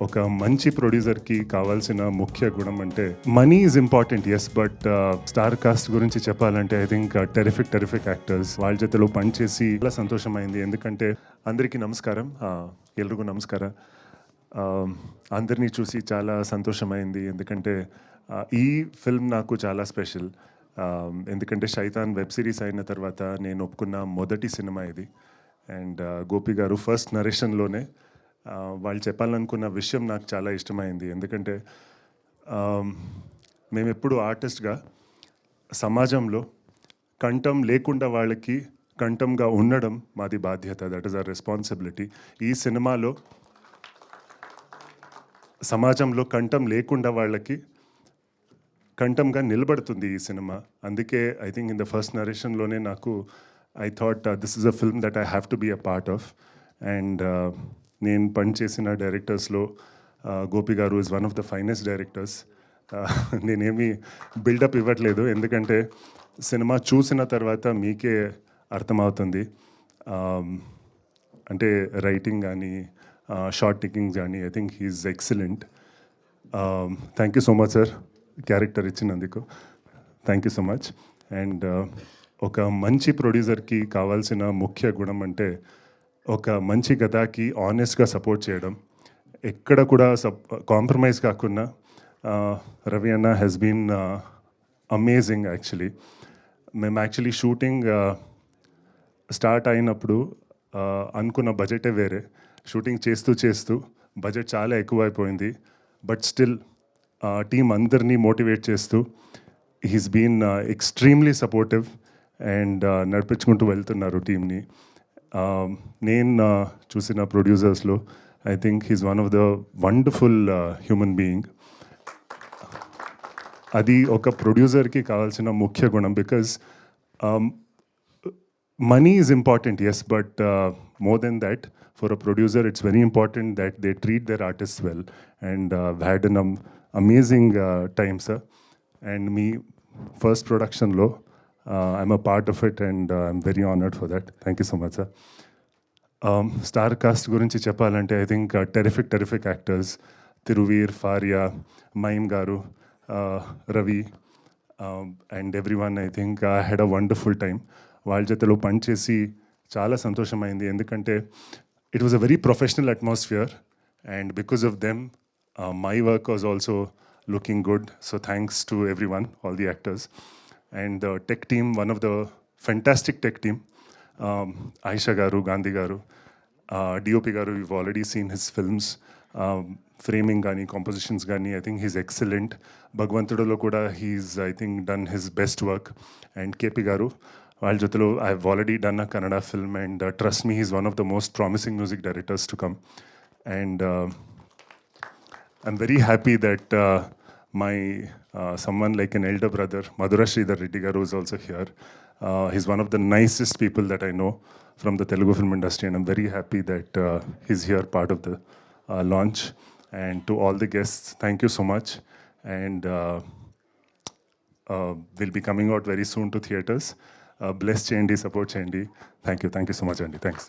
ఒక మంచి ప్రొడ్యూసర్కి కావాల్సిన ముఖ్య గుణం అంటే money is important yes but star cast గురించి చెప్పాలంటే ఐ థింక్ టెరిఫిక్ యాక్టర్స్ వాళ్ళ జతలో పనిచేసి చాలా సంతోషమైంది. ఎందుకంటే అందరికీ నమస్కారం, ఎల్రిಗೂ నమస్కార. అందరినీ చూసి చాలా సంతోషమైంది. ఎందుకంటే ఈ ఫిల్మ్ నాకు చాలా స్పెషల్. ఎందుకంటే శైతాన్ వెబ్ సిరీస్ అయిన తర్వాత నేను ఒప్పుకున్న మొదటి సినిమా ఇది. అండ్ గోపి గారు ఫస్ట్ నరేషన్లోనే వాళ్ళు చెప్పాలనుకున్న విషయం నాకు చాలా ఇష్టమైంది. ఎందుకంటే మేము ఎప్పుడు ఆర్టిస్ట్గా సమాజంలో కంఠం లేకుండా వాళ్ళకి కంఠంగా ఉండడం మాది బాధ్యత. That is our responsibility. ఈ సినిమాలో సమాజంలో కంఠం లేకుండా వాళ్ళకి కంఠంగా నిలబడుతుంది ఈ సినిమా. అందుకే I think in the first నరేషన్లోనే నాకు I thought this is a film that I have to be a part of. And నేను పనిచేసిన డైరెక్టర్స్లో Gopi garu is one of the finest directors. నేనేమి బిల్డప్ ఇవ్వట్లేదు, ఎందుకంటే సినిమా చూసిన తర్వాత మీకే అర్థమవుతుంది. అంటే రైటింగ్ కానీ షార్ట్ టేకింగ్స్ కానీ I think he's excellent. Thank you so much sir character ఇచ్చినందుకు. Thank you so much. And ఒక మంచి ప్రొడ్యూసర్కి కావాల్సిన ముఖ్య గుణం అంటే ఒక మంచి కథకి ఆనెస్ట్గా సపోర్ట్ చేయడం, ఎక్కడ కూడా కాంప్రమైజ్ కాకుండా. రవి అన్న హ్యాస్ బీన్ అమేజింగ్ యాక్చువల్లీ. మేము యాక్చువల్లీ షూటింగ్ స్టార్ట్ అయినప్పుడు అనుకున్న బడ్జెటే వేరే. షూటింగ్ చేస్తూ బడ్జెట్ చాలా ఎక్కువైపోయింది. బట్ స్టిల్ టీం అందరినీ మోటివేట్ చేస్తూ he's been extremely supportive and నడిపించుకుంటూ వెళ్తున్నారు టీంని. నేను చూసిన ప్రొడ్యూసర్స్లో I think he's one of the wonderful human being. అది ఒక ప్రొడ్యూసర్కి కావాల్సిన ముఖ్య గుణం. Because money is important, yes, but more than that, for a producer, it's very important that they treat their artists well. And I've had an amazing time, sir. And me, first production low, I'm a part of it, and I'm very honored for that. Thank you so much, sir. Star cast gurinchi cheppalante, I think terrific actors. Tiruvir, Faria, Maim Garu, Ravi, and everyone. I think I had a wonderful time. వాళ్ళ జతలో పనిచేసి చాలా సంతోషమైంది. ఎందుకంటే it was a very professional atmosphere, and because of them my work was also looking good. So thanks to every one, all the actors and the tech team, one of the fantastic tech team. Ayesha గారు, గాంధీ గారు, DOP గారు, you've already seen his films. Framing కానీ compositions కానీ I think he's excellent. భగవంతుడిలో కూడా he's I think done his best work. And KP garu, వాళ్ళ జೊತೆలో I have already done a Kannada film, and trust me, he's one of the most promising music directors to come. And I'm very happy that my someone like an elder brother, Madhura Sridhar Reddy garu, is also here. He's one of the nicest people that I know from the Telugu film industry, and I'm very happy that he's here, part of the launch. And to all the guests, thank you so much. And we'll be coming out very soon to theaters. Bless cheyandi, support cheyandi. Thank you so much, Andy. Thanks.